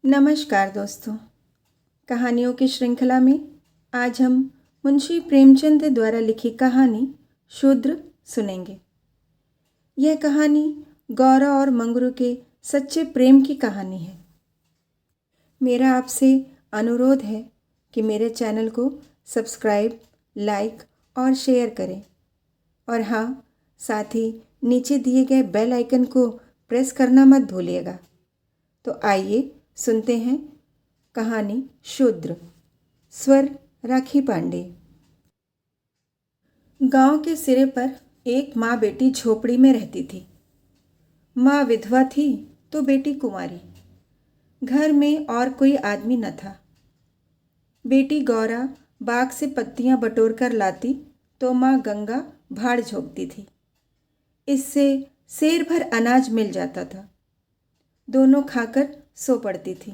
नमस्कार दोस्तों। कहानियों की श्रृंखला में आज हम मुंशी प्रेमचंद द्वारा लिखी कहानी शूद्र सुनेंगे। यह कहानी गौरा और मंगरू के सच्चे प्रेम की कहानी है। मेरा आपसे अनुरोध है कि मेरे चैनल को सब्सक्राइब, लाइक और शेयर करें और हाँ, साथ ही नीचे दिए गए बेल आइकन को प्रेस करना मत भूलिएगा। तो आइए सुनते हैं कहानी शूद्र। स्वर राखी पांडे। गांव के सिरे पर एक माँ बेटी झोपड़ी में रहती थी। माँ विधवा थी तो बेटी कुंवारी। घर में और कोई आदमी न था। बेटी गौरा बाग से पत्तियां बटोर कर लाती तो माँ गंगा भाड़ झोंकती थी। इससे सेर भर अनाज मिल जाता था। दोनों खाकर सो पड़ती थी।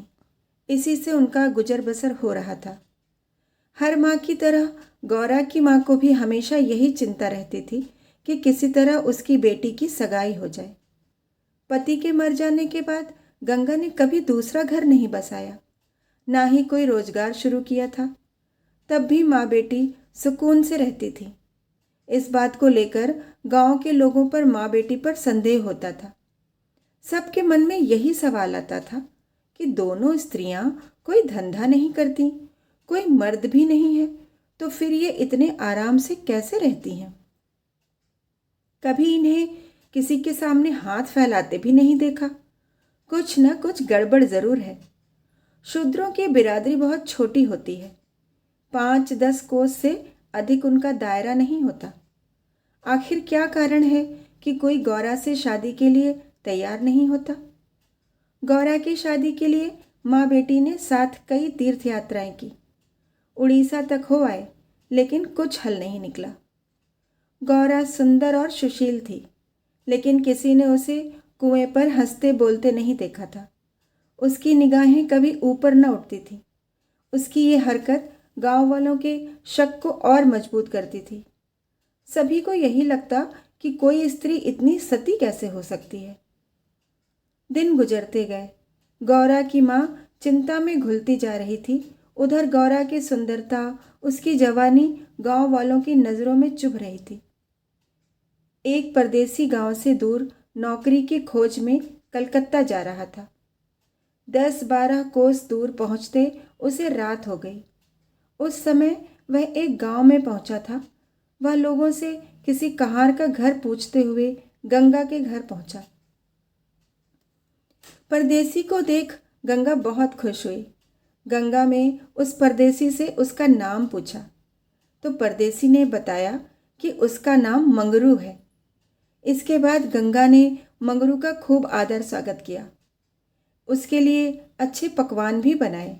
इसी से उनका गुजर बसर हो रहा था। हर माँ की तरह गौरा की माँ को भी हमेशा यही चिंता रहती थी कि किसी तरह उसकी बेटी की सगाई हो जाए। पति के मर जाने के बाद गंगा ने कभी दूसरा घर नहीं बसाया, ना ही कोई रोजगार शुरू किया था। तब भी माँ बेटी सुकून से रहती थी। इस बात को लेकर गांव के लोगों पर माँ बेटी पर संदेह होता था। सबके मन में यही सवाल आता था कि दोनों स्त्रियां कोई धंधा नहीं करती, कोई मर्द भी नहीं है, तो फिर ये इतने आराम से कैसे रहती हैं। कभी इन्हें किसी के सामने हाथ फैलाते भी नहीं देखा। कुछ न कुछ गड़बड़ जरूर है। शूद्रों की बिरादरी बहुत छोटी होती है। 5-10 कोस से अधिक उनका दायरा नहीं होता। आखिर क्या कारण है कि कोई गौरा से शादी के लिए तैयार नहीं होता। गौरा की शादी के लिए माँ बेटी ने साथ कई तीर्थ यात्राएं की। उड़ीसा तक हो आए, लेकिन कुछ हल नहीं निकला। गौरा सुंदर और सुशील थी, लेकिन किसी ने उसे कुएं पर हंसते बोलते नहीं देखा था। उसकी निगाहें कभी ऊपर न उठती थी। उसकी ये हरकत गांव वालों के शक को और मजबूत करती थी। सभी को यही लगता कि कोई स्त्री इतनी सती कैसे हो सकती है। दिन गुजरते गए। गौरा की माँ चिंता में घुलती जा रही थी। उधर गौरा की सुंदरता, उसकी जवानी गांव वालों की नज़रों में चुभ रही थी। एक परदेसी गांव से दूर नौकरी की खोज में कलकत्ता जा रहा था। 10-12 कोस दूर पहुंचते उसे रात हो गई। उस समय वह एक गांव में पहुंचा था। वह लोगों से किसी कहार का घर पूछते हुए गंगा के घर पहुंचा। परदेसी को देख गंगा बहुत खुश हुई। गंगा में उस परदेसी से उसका नाम पूछा तो परदेसी ने बताया कि उसका नाम मंगरू है। इसके बाद गंगा ने मंगरू का खूब आदर स्वागत किया। उसके लिए अच्छे पकवान भी बनाए।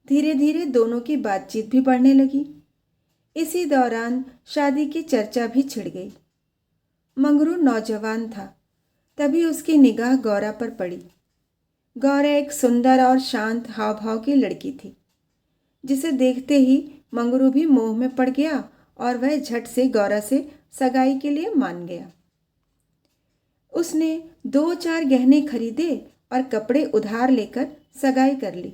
धीरे धीरे दोनों की बातचीत भी बढ़ने लगी। इसी दौरान शादी की चर्चा भी छिड़ गई। मंगरू नौजवान था, तभी उसकी निगाह गौरा पर पड़ी। गौरा एक सुंदर और शांत हाव भाव की लड़की थी, जिसे देखते ही मंगरू भी मोह में पड़ गया और वह झट से गौरा से सगाई के लिए मान गया। उसने 2-4 गहने खरीदे और कपड़े उधार लेकर सगाई कर ली।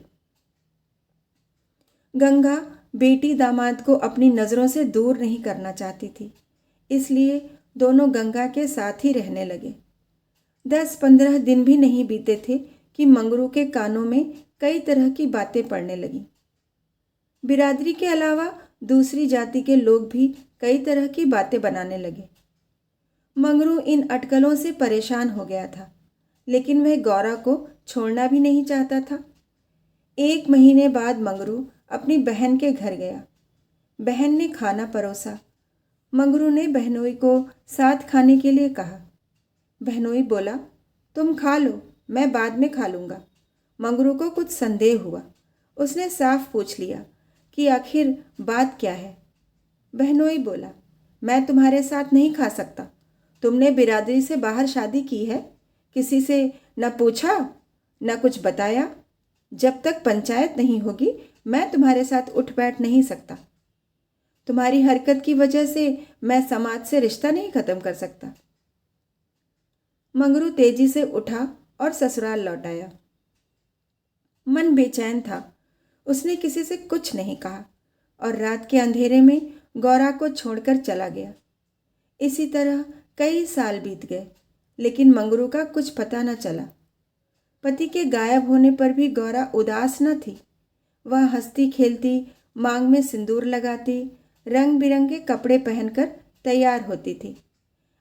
गंगा बेटी दामाद को अपनी नज़रों से दूर नहीं करना चाहती थी, इसलिए दोनों गंगा के साथ ही रहने लगे। 10-15 दिन भी नहीं बीते थे कि मंगरू के कानों में कई तरह की बातें पड़ने लगीं। बिरादरी के अलावा दूसरी जाति के लोग भी कई तरह की बातें बनाने लगे। मंगरू इन अटकलों से परेशान हो गया था, लेकिन वह गौरा को छोड़ना भी नहीं चाहता था। 1 महीने बाद मंगरू अपनी बहन के घर गया। बहन ने खाना परोसा। मंगरू ने बहनोई को साथ खाने के लिए कहा। बहनोई बोला, तुम खा लो, मैं बाद में खा लूँगा। मंगरू को कुछ संदेह हुआ। उसने साफ पूछ लिया कि आखिर बात क्या है। बहनोई बोला, मैं तुम्हारे साथ नहीं खा सकता। तुमने बिरादरी से बाहर शादी की है, किसी से न पूछा न कुछ बताया। जब तक पंचायत नहीं होगी मैं तुम्हारे साथ उठ बैठ नहीं सकता। तुम्हारी हरकत की वजह से मैं समाज से रिश्ता नहीं खत्म कर सकता। मंगरू तेजी से उठा और ससुराल लौट आया। मन बेचैन था। उसने किसी से कुछ नहीं कहा और रात के अंधेरे में गौरा को छोड़कर चला गया। इसी तरह कई साल बीत गए, लेकिन मंगरू का कुछ पता न चला। पति के गायब होने पर भी गौरा उदास न थी। वह हंसती खेलती, मांग में सिंदूर लगाती, रंग बिरंगे कपड़े पहनकर तैयार होती थी।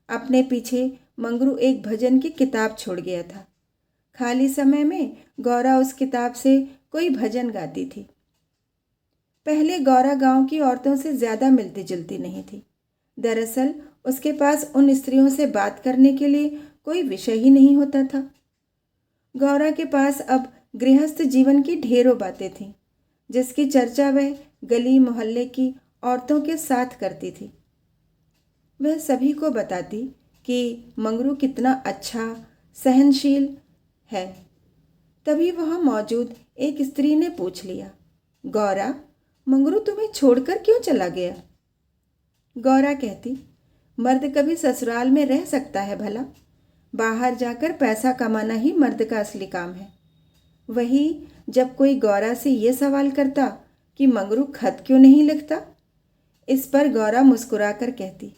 अपने पीछे मंगरू एक भजन की किताब छोड़ गया था। खाली समय में गौरा उस किताब से कोई भजन गाती थी। पहले गौरा गांव की औरतों से ज़्यादा मिलती जुलती नहीं थी। दरअसल उसके पास उन स्त्रियों से बात करने के लिए कोई विषय ही नहीं होता था। गौरा के पास अब गृहस्थ जीवन की ढेरों बातें थीं, जिसकी चर्चा वह गली मोहल्ले की औरतों के साथ करती थी। वह सभी को बताती कि मंगरू कितना अच्छा, सहनशील है। तभी वहाँ मौजूद एक स्त्री ने पूछ लिया, गौरा, मंगरू तुम्हें छोड़कर क्यों चला गया? गौरा कहती, मर्द कभी ससुराल में रह सकता है भला? बाहर जाकर पैसा कमाना ही मर्द का असली काम है। वही जब कोई गौरा से ये सवाल करता कि मंगरू खत क्यों नहीं लिखता, इस पर गौरा मुस्कुराकर कहती,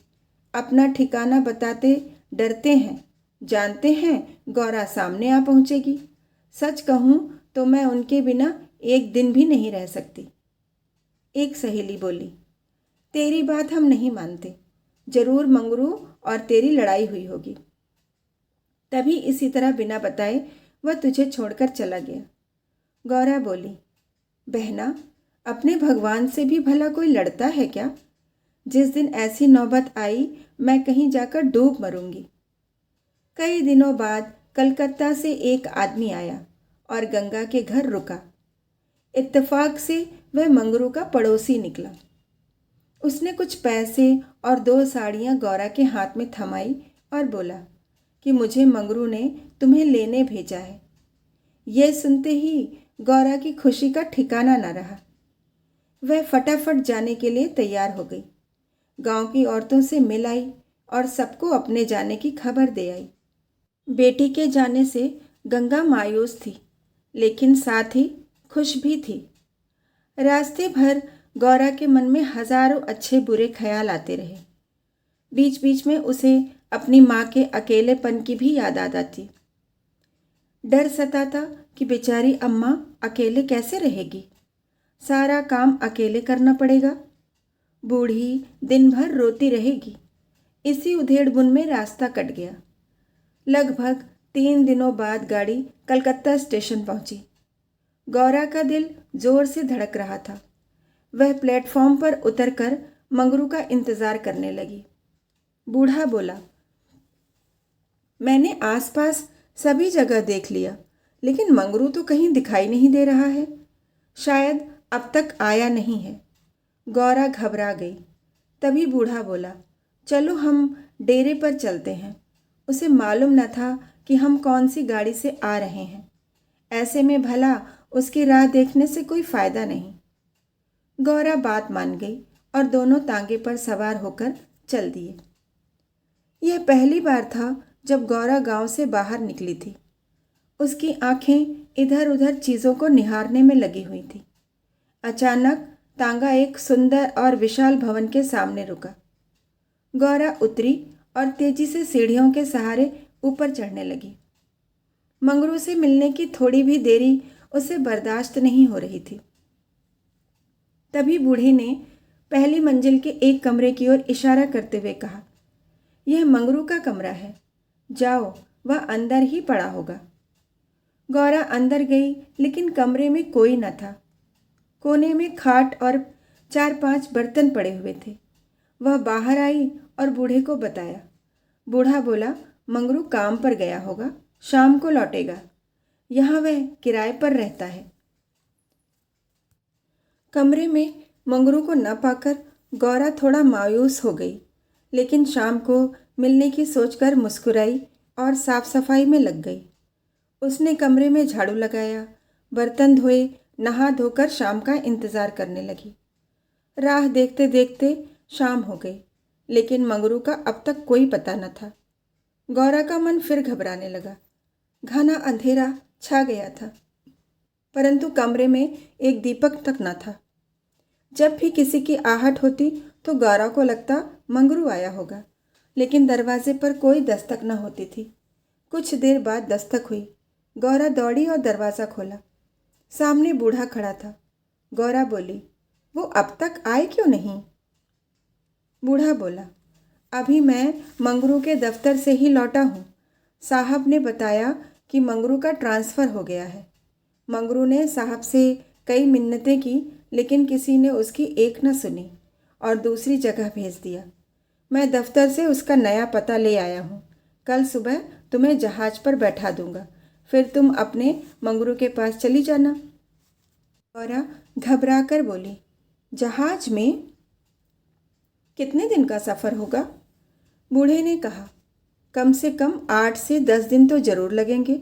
अपना ठिकाना बताते डरते हैं, जानते हैं गौरा सामने आ पहुँचेगी। सच कहूँ तो मैं उनके बिना एक दिन भी नहीं रह सकती। एक सहेली बोली, तेरी बात हम नहीं मानते, जरूर मंगरू और तेरी लड़ाई हुई होगी, तभी इसी तरह बिना बताए वह तुझे छोड़कर चला गया। गौरा बोली, बहना, अपने भगवान से भी भला कोई लड़ता है क्या? जिस दिन ऐसी नौबत आई मैं कहीं जाकर डूब मरूंगी। कई दिनों बाद कलकत्ता से एक आदमी आया और गंगा के घर रुका। इत्तेफाक से वह मंगरू का पड़ोसी निकला। उसने कुछ पैसे और 2 साड़ियाँ गौरा के हाथ में थमाई और बोला कि मुझे मंगरू ने तुम्हें लेने भेजा है। यह सुनते ही गौरा की खुशी का ठिकाना न रहा। वह फटाफट जाने के लिए तैयार हो गई। गांव की औरतों से मिल आई और सबको अपने जाने की खबर दे आई। बेटी के जाने से गंगा मायूस थी, लेकिन साथ ही खुश भी थी। रास्ते भर गौरा के मन में हजारों अच्छे बुरे ख्याल आते रहे। बीच बीच में उसे अपनी माँ के अकेलेपन की भी याद आ जाती। डर सताता कि बेचारी अम्मा अकेले कैसे रहेगी, सारा काम अकेले करना पड़ेगा, बूढ़ी दिन भर रोती रहेगी। इसी उधेड़-बुन में रास्ता कट गया। लगभग 3 दिनों बाद गाड़ी कलकत्ता स्टेशन पहुंची। गौरा का दिल जोर से धड़क रहा था। वह प्लेटफॉर्म पर उतरकर मंगरू का इंतजार करने लगी। बूढ़ा बोला, मैंने आसपास सभी जगह देख लिया, लेकिन मंगरू तो कहीं दिखाई नहीं दे रहा है। शायद अब तक आया नहीं है। गौरा घबरा गई। तभी बूढ़ा बोला, चलो हम डेरे पर चलते हैं। उसे मालूम न था कि हम कौन सी गाड़ी से आ रहे हैं। ऐसे में भला उसकी राह देखने से कोई फायदा नहीं। गौरा बात मान गई और दोनों तांगे पर सवार होकर चल दिए। यह पहली बार था जब गौरा गांव से बाहर निकली थी। उसकी आंखें इधर उधर चीज़ों को निहारने में लगी हुई थी। अचानक तांगा एक सुंदर और विशाल भवन के सामने रुका। गौरा उतरी और तेजी से सीढ़ियों के सहारे ऊपर चढ़ने लगी। मंगरू से मिलने की थोड़ी भी देरी उसे बर्दाश्त नहीं हो रही थी। तभी बूढ़े ने पहली मंजिल के एक कमरे की ओर इशारा करते हुए कहा, यह मंगरू का कमरा है, जाओ, वह अंदर ही पड़ा होगा। गौरा अंदर गई, लेकिन कमरे में कोई न था। कोने में खाट और 4-5 बर्तन पड़े हुए थे। वह बाहर आई और बूढ़े को बताया। बूढ़ा बोला, मंगरू काम पर गया होगा, शाम को लौटेगा। यहाँ वह किराए पर रहता है। कमरे में मंगरू को न पाकर गौरा थोड़ा मायूस हो गई, लेकिन शाम को मिलने की सोचकर मुस्कुराई और साफ सफाई में लग गई। उसने कमरे में झाड़ू लगाया, बर्तन धोए, नहा धोकर शाम का इंतज़ार करने लगी। राह देखते देखते शाम हो गई, लेकिन मंगरू का अब तक कोई पता न था। गौरा का मन फिर घबराने लगा। घना अंधेरा छा गया था। परंतु कमरे में एक दीपक तक न था। जब भी किसी की आहट होती तो गौरा को लगता मंगरू आया होगा, लेकिन दरवाजे पर कोई दस्तक न होती थी। कुछ देर बाद दस्तक हुई। गौरा दौड़ी और दरवाज़ा खोला। सामने बूढ़ा खड़ा था। गौरा बोली, वो अब तक आए क्यों नहीं? बूढ़ा बोला, अभी मैं मंगरू के दफ्तर से ही लौटा हूँ। साहब ने बताया कि मंगरू का ट्रांसफ़र हो गया है। मंगरू ने साहब से कई मिन्नतें की, लेकिन किसी ने उसकी एक न सुनी और दूसरी जगह भेज दिया। मैं दफ्तर से उसका नया पता ले आया हूँ। कल सुबह तुम्हें जहाज पर बैठा दूंगा, फिर तुम अपने मंगरू के पास चली जाना। गौरा घबरा कर बोली, जहाज में? कितने दिन का सफ़र होगा? बूढ़े ने कहा, कम से कम 8 से 10 दिन तो ज़रूर लगेंगे,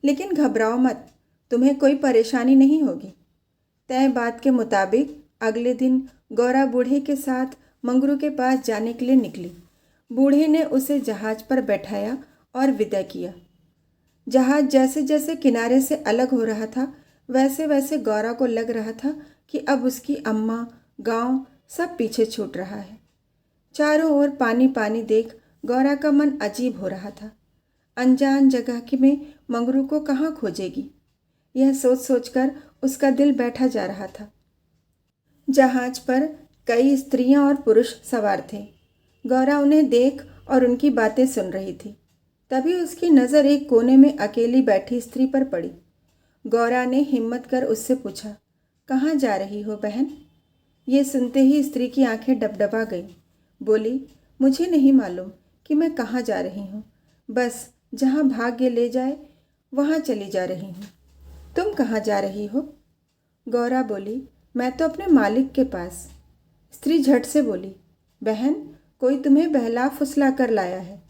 लेकिन घबराओ मत, तुम्हें कोई परेशानी नहीं होगी। तय बात के मुताबिक अगले दिन गौरा बूढ़े के साथ मंगरू के पास जाने के लिए निकली। बूढ़े ने उसे जहाज पर बैठाया और विदा किया। जहाज जैसे जैसे किनारे से अलग हो रहा था, वैसे वैसे गौरा को लग रहा था कि अब उसकी अम्मा, गांव सब पीछे छूट रहा है। चारों ओर पानी पानी देख गौरा का मन अजीब हो रहा था। अनजान जगह की में मंगरू को कहाँ खोजेगी, यह सोच सोचकर उसका दिल बैठा जा रहा था। जहाज पर कई स्त्रियां और पुरुष सवार थे। गौरा उन्हें देख और उनकी बातें सुन रही थी। तभी उसकी नज़र एक कोने में अकेली बैठी स्त्री पर पड़ी। गौरा ने हिम्मत कर उससे पूछा, कहाँ जा रही हो बहन? ये सुनते ही स्त्री की आंखें डबडबा गई। बोली, मुझे नहीं मालूम कि मैं कहाँ जा रही हूँ, बस जहाँ भाग्य ले जाए वहाँ चली जा रही हूँ। तुम कहाँ जा रही हो? गौरा बोली, मैं तो अपने मालिक के पास। स्त्री झट से बोली, बहन, कोई तुम्हें बहला फुसला कर लाया है,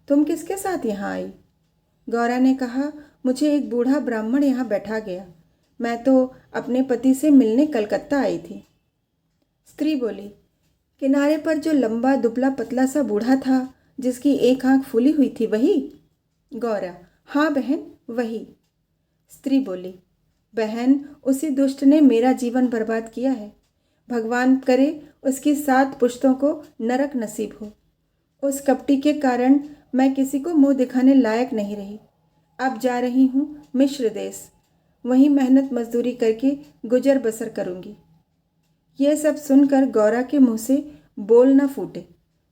तुम किसके साथ यहाँ आई? गौरा ने कहा, मुझे एक बूढ़ा ब्राह्मण यहाँ बैठा गया, मैं तो अपने पति से मिलने कलकत्ता आई थी। स्त्री बोली, किनारे पर जो लंबा दुबला पतला सा बूढ़ा था जिसकी एक आंख फूली हुई थी, वही? गौरा, हाँ बहन, वही। स्त्री बोली, बहन, उसी दुष्ट ने मेरा जीवन बर्बाद किया है। भगवान करे उसकी 7 पुश्तों को नरक नसीब हो। उस कपटी के कारण मैं किसी को मुंह दिखाने लायक नहीं रही। अब जा रही हूँ मिस्र देश, वहीं मेहनत मजदूरी करके गुजर बसर करूँगी। यह सब सुनकर गौरा के मुंह से बोल न फूटे।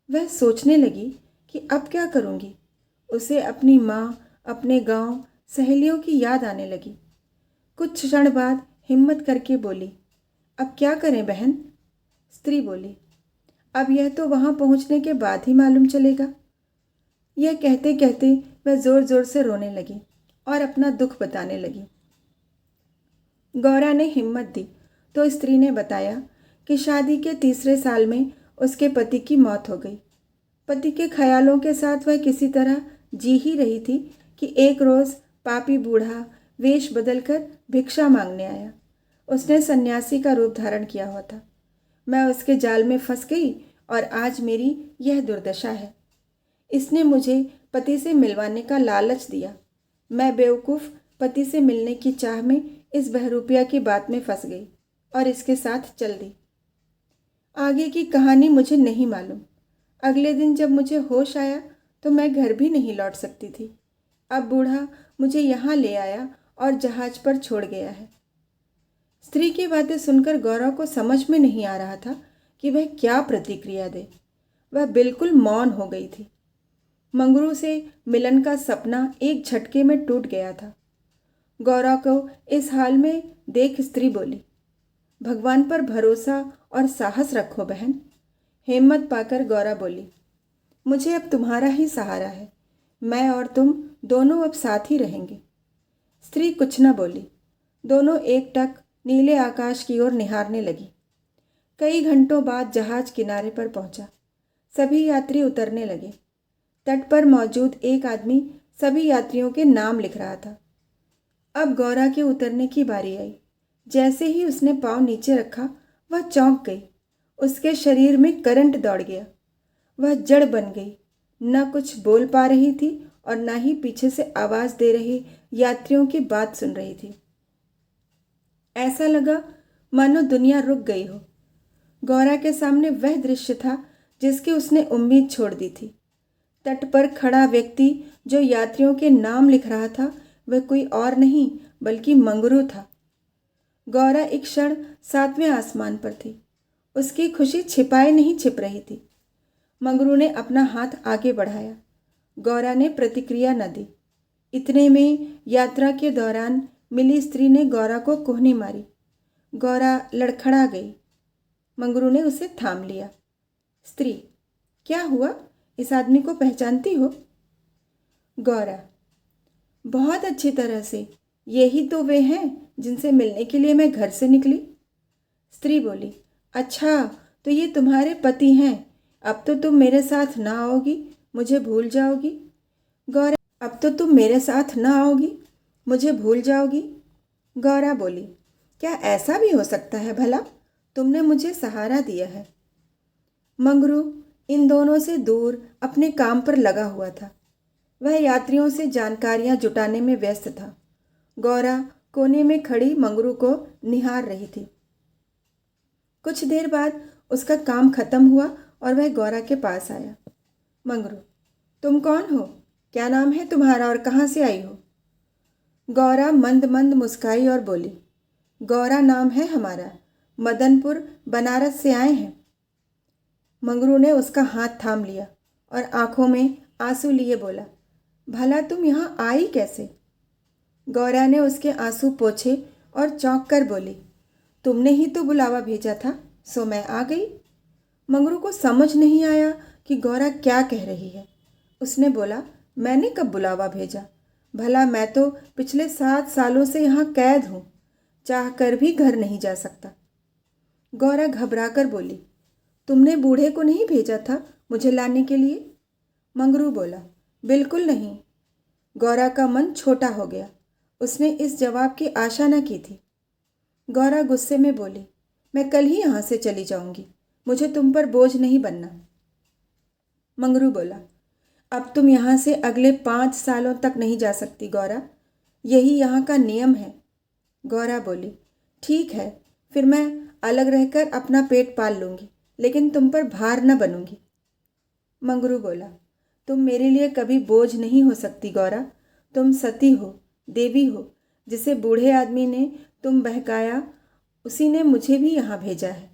वह सोचने लगी कि अब क्या करूँगी। उसे अपनी माँ, अपने गांव, सहेलियों की याद आने लगी। कुछ क्षण बाद हिम्मत करके बोली, अब क्या करें बहन? स्त्री बोली, अब यह तो वहाँ पहुँचने के बाद ही मालूम चलेगा। यह कहते कहते वह ज़ोर ज़ोर से रोने लगी और अपना दुख बताने लगी। गौरा ने हिम्मत दी तो स्त्री ने बताया कि शादी के 3रे साल में उसके पति की मौत हो गई। पति के ख्यालों के साथ वह किसी तरह जी ही रही थी कि एक रोज़ पापी बूढ़ा वेश बदलकर भिक्षा मांगने आया। उसने सन्यासी का रूप धारण किया हुआ था। मैं उसके जाल में फंस गई और आज मेरी यह दुर्दशा है। इसने मुझे पति से मिलवाने का लालच दिया। मैं बेवकूफ़ पति से मिलने की चाह में इस बहरूपिया की बात में फंस गई और इसके साथ चल दी। आगे की कहानी मुझे नहीं मालूम। अगले दिन जब मुझे होश आया तो मैं घर भी नहीं लौट सकती थी। अब बूढ़ा मुझे यहाँ ले आया और जहाज पर छोड़ गया है। स्त्री की बातें सुनकर गौरव को समझ में नहीं आ रहा था कि वह क्या प्रतिक्रिया दे। वह बिल्कुल मौन हो गई थी। मंगरू से मिलन का सपना एक झटके में टूट गया था। गौरव को इस हाल में देख स्त्री बोली, भगवान पर भरोसा और साहस रखो बहन। हिम्मत पाकर गौरा बोली, मुझे अब तुम्हारा ही सहारा है। मैं और तुम दोनों अब साथ ही रहेंगे। स्त्री कुछ न बोली। दोनों एकटक नीले आकाश की ओर निहारने लगी। कई घंटों बाद जहाज किनारे पर पहुंचा। सभी यात्री उतरने लगे। तट पर मौजूद एक आदमी सभी यात्रियों के नाम लिख रहा था। अब गौरा के उतरने की बारी आई। जैसे ही उसने पाँव नीचे रखा, वह चौंक गई। उसके शरीर में करंट दौड़ गया। वह जड़ बन गई, न कुछ बोल पा रही थी और न ही पीछे से आवाज़ दे रहे यात्रियों की बात सुन रही थी। ऐसा लगा मानो दुनिया रुक गई हो। गौरा के सामने वह दृश्य था जिसकी उसने उम्मीद छोड़ दी थी। तट पर खड़ा व्यक्ति जो यात्रियों के नाम लिख रहा था वह कोई और नहीं बल्कि मंगरू था। गौरा एक क्षण सातवें आसमान पर थी। उसकी खुशी छिपाए नहीं छिप रही थी। मंगरू ने अपना हाथ आगे बढ़ाया। गौरा ने प्रतिक्रिया न दी। इतने में यात्रा के दौरान मिली स्त्री ने गौरा को कोहनी मारी। गौरा लड़खड़ा गई। मंगरू ने उसे थाम लिया। स्त्री, क्या हुआ? इस आदमी को पहचानती हो? गौरा, बहुत अच्छी तरह से। यही तो वे हैं जिनसे मिलने के लिए मैं घर से निकली। स्त्री बोली, अच्छा, तो ये तुम्हारे पति हैं। अब तो तुम मेरे साथ ना आओगी, मुझे भूल जाओगी। गौरा, अब तो तुम मेरे साथ ना आओगी, मुझे भूल जाओगी। गौरा बोली, क्या ऐसा भी हो सकता है भला? तुमने मुझे सहारा दिया है। मंगरू इन दोनों से दूर अपने काम पर लगा हुआ था। वह यात्रियों से जानकारियां जुटाने में व्यस्त था। गौरा कोने में खड़ी मंगरू को निहार रही थी। कुछ देर बाद उसका काम खत्म हुआ और वह गौरा के पास आया। मंगरू, तुम कौन हो? क्या नाम है तुम्हारा और कहाँ से आई हो? गौरा मंद मंद मुस्काई और बोली, गौरा नाम है हमारा, मदनपुर बनारस से आए हैं। मंगरू ने उसका हाथ थाम लिया और आंखों में आंसू लिए बोला, भला तुम यहाँ आई कैसे? गौरा ने उसके आंसू पोंछे और चौंक कर बोली, तुमने ही तो बुलावा भेजा था, सो मैं आ गई। मंगरू को समझ नहीं आया कि गौरा क्या कह रही है। उसने बोला, मैंने कब बुलावा भेजा? भला मैं तो पिछले 7 सालों से यहाँ कैद हूँ, चाह कर भी घर नहीं जा सकता। गौरा घबरा कर बोली, तुमने बूढ़े को नहीं भेजा था मुझे लाने के लिए? मंगरू बोला, बिल्कुल नहीं। गौरा का मन छोटा हो गया। उसने इस जवाब की आशा न की थी। गौरा गुस्से में बोली, मैं कल ही यहाँ से चली जाऊंगी, मुझे तुम पर बोझ नहीं बनना। मंगरू बोला, अब तुम यहाँ से अगले 5 सालों तक नहीं जा सकती गौरा, यही यहाँ का नियम है। गौरा बोली, ठीक है, फिर मैं अलग रहकर अपना पेट पाल लूँगी, लेकिन तुम पर भार न बनूंगी। मंगरू बोला, तुम मेरे लिए कभी बोझ नहीं हो सकती गौरा, तुम सती हो, देवी हो। जिसे बूढ़े आदमी ने तुम बहकाया उसी ने मुझे भी यहाँ भेजा है।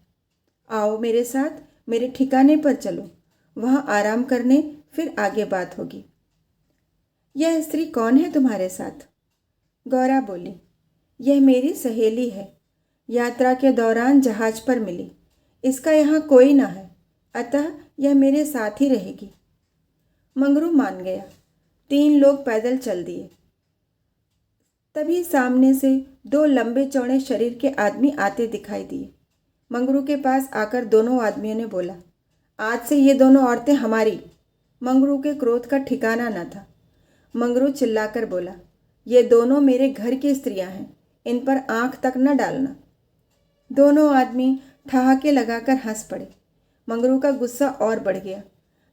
आओ मेरे साथ, मेरे ठिकाने पर चलो, वहाँ आराम करने, फिर आगे बात होगी। यह स्त्री कौन है तुम्हारे साथ? गौरा बोली, यह मेरी सहेली है, यात्रा के दौरान जहाज पर मिली। इसका यहाँ कोई ना है, अतः यह मेरे साथ ही रहेगी। मंगरू मान गया। 3 लोग पैदल चल दिए। तभी सामने से 2 लंबे चौड़े शरीर के आदमी आते दिखाई दिए। मंगरू के पास आकर दोनों आदमियों ने बोला, आज से ये दोनों औरतें हमारी। मंगरू के क्रोध का ठिकाना न था। मंगरू चिल्लाकर बोला, ये दोनों मेरे घर की स्त्रियां हैं, इन पर आंख तक न डालना। दोनों आदमी ठहाके लगाकर हंस पड़े। मंगरू का गुस्सा और बढ़ गया।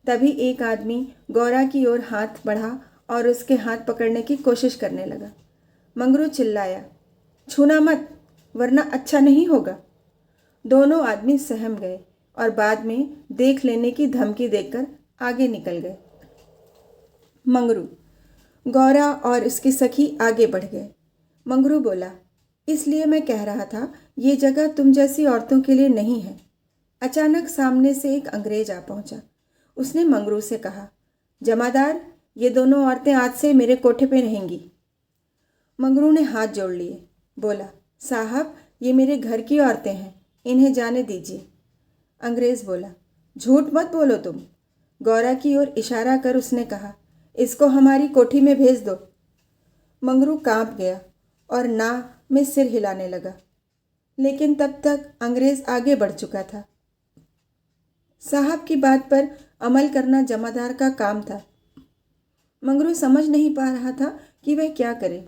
तभी एक आदमी गौरा की ओर हाथ बढ़ा और उसके हाथ पकड़ने की कोशिश करने लगा। मंगरू चिल्लाया, छूना मत, वरना अच्छा नहीं होगा। दोनों आदमी सहम गए और बाद में देख लेने की धमकी देकर आगे निकल गए। मंगरू, गौरा और उसकी सखी आगे बढ़ गए। मंगरू बोला, इसलिए मैं कह रहा था ये जगह तुम जैसी औरतों के लिए नहीं है। अचानक सामने से एक अंग्रेज आ पहुंचा। उसने मंगरू से कहा, जमादार, ये दोनों औरतें आज से मेरे कोठे पे रहेंगी। मंगरू ने हाथ जोड़ लिए। बोला, साहब, ये मेरे घर की औरतें हैं, इन्हें जाने दीजिए। अंग्रेज बोला, झूठ मत बोलो तुम। गौरा की ओर इशारा कर उसने कहा, इसको हमारी कोठी में भेज दो। मंगरू कांप गया और ना में सिर हिलाने लगा, लेकिन तब तक अंग्रेज आगे बढ़ चुका था। साहब की बात पर अमल करना जमादार का काम था। मंगरू समझ नहीं पा रहा था कि वह क्या करे।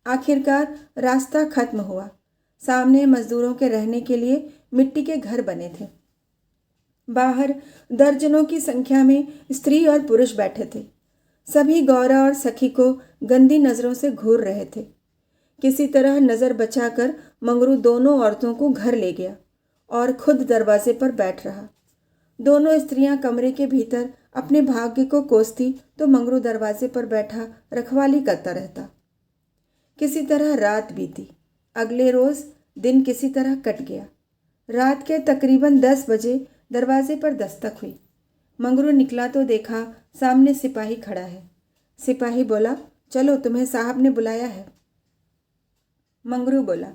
आखिरकार रास्ता खत्म हुआ। सामने मजदूरों के रहने के लिए मिट्टी के घर बने थे। बाहर दर्जनों की संख्या में स्त्री और पुरुष बैठे थे। सभी गौरा और सखी को गंदी नज़रों से घूर रहे थे। किसी तरह नज़र बचाकर मंगरू दोनों औरतों को घर ले गया और खुद दरवाजे पर बैठ रहा। दोनों स्त्रियां कमरे के भीतर अपने भाग्य को कोसती तो मंगरू दरवाजे पर बैठा रखवाली करता रहता। किसी तरह रात बीती। अगले रोज़ दिन किसी तरह कट गया। रात के तकरीबन 10 बजे दरवाजे पर दस्तक हुई। मंगरू निकला तो देखा सामने सिपाही खड़ा है। सिपाही बोला, चलो तुम्हें साहब ने बुलाया है। मंगरू बोला,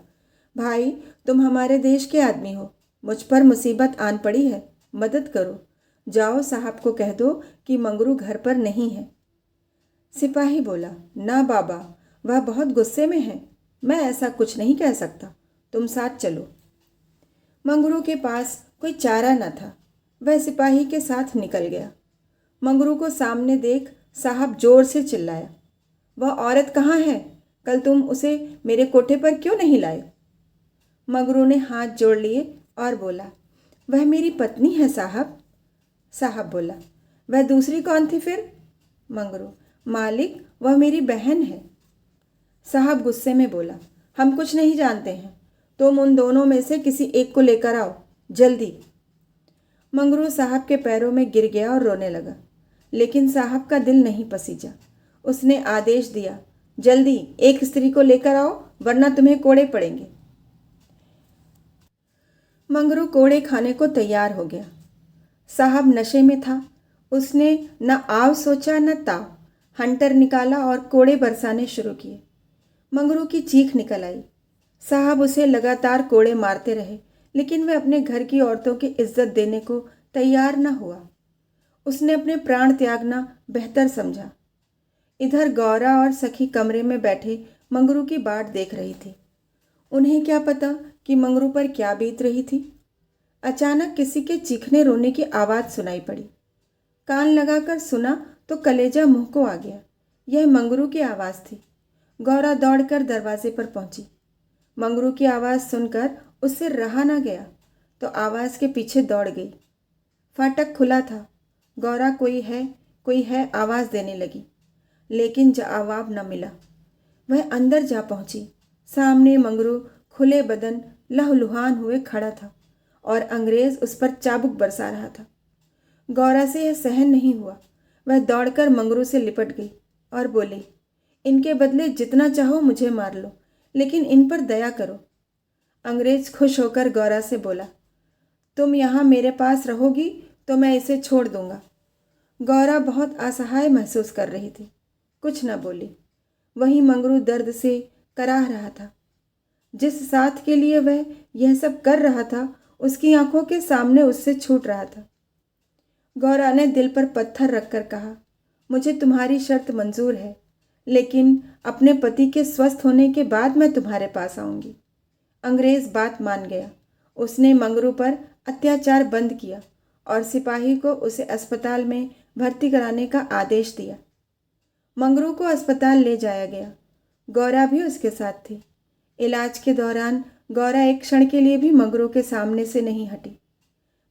भाई तुम हमारे देश के आदमी हो, मुझ पर मुसीबत आन पड़ी है, मदद करो। जाओ साहब को कह दो कि मंगरू घर पर नहीं है। सिपाही बोला, ना बाबा, वह बहुत गुस्से में है, मैं ऐसा कुछ नहीं कह सकता, तुम साथ चलो। मंगरू के पास कोई चारा न था, वह सिपाही के साथ निकल गया। मंगरू को सामने देख साहब जोर से चिल्लाया, वह औरत कहाँ है? कल तुम उसे मेरे कोठे पर क्यों नहीं लाए? मंगरू ने हाथ जोड़ लिए और बोला, वह मेरी पत्नी है साहब। साहब बोला, वह दूसरी कौन थी फिर? मंगरू, मालिक वह मेरी बहन है। साहब गुस्से में बोला, हम कुछ नहीं जानते हैं, तुम उन दोनों में से किसी एक को लेकर आओ, जल्दी। मंगरू साहब के पैरों में गिर गया और रोने लगा, लेकिन साहब का दिल नहीं पसीजा। उसने आदेश दिया, जल्दी एक स्त्री को लेकर आओ वरना तुम्हें कोड़े पड़ेंगे। मंगरू कोड़े खाने को तैयार हो गया। साहब नशे में था। उसने न आव सोचा न ताव। हंटर निकाला और कोड़े बरसाने शुरू किए। मंगरू की चीख निकल आई। साहब उसे लगातार कोड़े मारते रहे, लेकिन वह अपने घर की औरतों की इज्जत देने को तैयार न हुआ। उसने अपने प्राण त्यागना बेहतर समझा। इधर गौरा और सखी कमरे में बैठे मंगरू की बाट देख रही थी। उन्हें क्या पता कि मंगरू पर क्या बीत रही थी। अचानक किसी के चीखने रोने की आवाज़ सुनाई पड़ी। कान लगाकर सुना तो कलेजा मुंह को आ गया। यह मंगरू की आवाज़ थी। गौरा दौड़कर दरवाजे पर पहुंची। मंगरू की आवाज़ सुनकर उससे रहा न गया तो आवाज़ के पीछे दौड़ गई। फाटक खुला था। गौरा कोई है आवाज़ देने लगी, लेकिन जवाब न मिला। वह अंदर जा पहुंची। सामने मंगरू खुले बदन लहूलुहान हुए खड़ा था और अंग्रेज उस पर चाबुक बरसा रहा था। गौरा से यह सहन नहीं हुआ। वह दौड़कर मंगरू से लिपट गई और बोली, इनके बदले जितना चाहो मुझे मार लो, लेकिन इन पर दया करो। अंग्रेज खुश होकर गौरा से बोला, तुम यहाँ मेरे पास रहोगी तो मैं इसे छोड़ दूंगा। गौरा बहुत असहाय महसूस कर रही थी, कुछ न बोली। वहीं मंगरू दर्द से कराह रहा था। जिस साथ के लिए वह यह सब कर रहा था उसकी आंखों के सामने उससे छूट रहा था। गौरा ने दिल पर पत्थर रखकर कहा, मुझे तुम्हारी शर्त मंजूर है, लेकिन अपने पति के स्वस्थ होने के बाद मैं तुम्हारे पास आऊंगी। अंग्रेज बात मान गया। उसने मंगरू पर अत्याचार बंद किया और सिपाही को उसे अस्पताल में भर्ती कराने का आदेश दिया। मंगरू को अस्पताल ले जाया गया। गौरा भी उसके साथ थी। इलाज के दौरान गौरा एक क्षण के लिए भी मंगरू के सामने से नहीं हटी।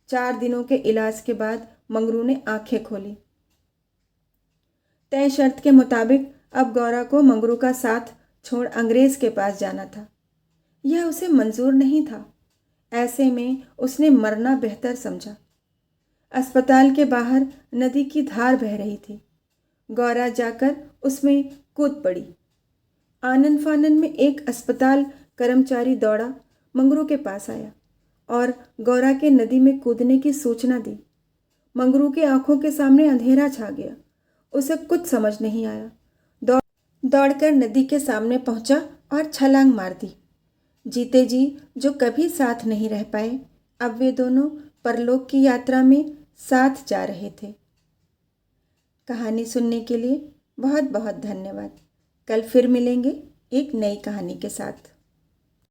4 दिनों के इलाज के बाद मंगरू ने आंखें खोली। तय शर्त के मुताबिक अब गौरा को मंगरू का साथ छोड़ अंग्रेज के पास जाना था। यह उसे मंजूर नहीं था। ऐसे में उसने मरना बेहतर समझा। अस्पताल के बाहर नदी की धार बह रही थी। गौरा जाकर उसमें कूद पड़ी। आनन फानन में एक अस्पताल कर्मचारी दौड़ा मंगरू के पास आया और गौरा के नदी में कूदने की सूचना दी। मंगरू की आंखों के सामने अंधेरा छा गया। उसे कुछ समझ नहीं आया। दौड़कर नदी के सामने पहुंचा और छलांग मार दी। जीते जी जो कभी साथ नहीं रह पाए, अब वे दोनों परलोक की यात्रा में साथ जा रहे थे। कहानी सुनने के लिए बहुत बहुत धन्यवाद। कल फिर मिलेंगे एक नई कहानी के साथ।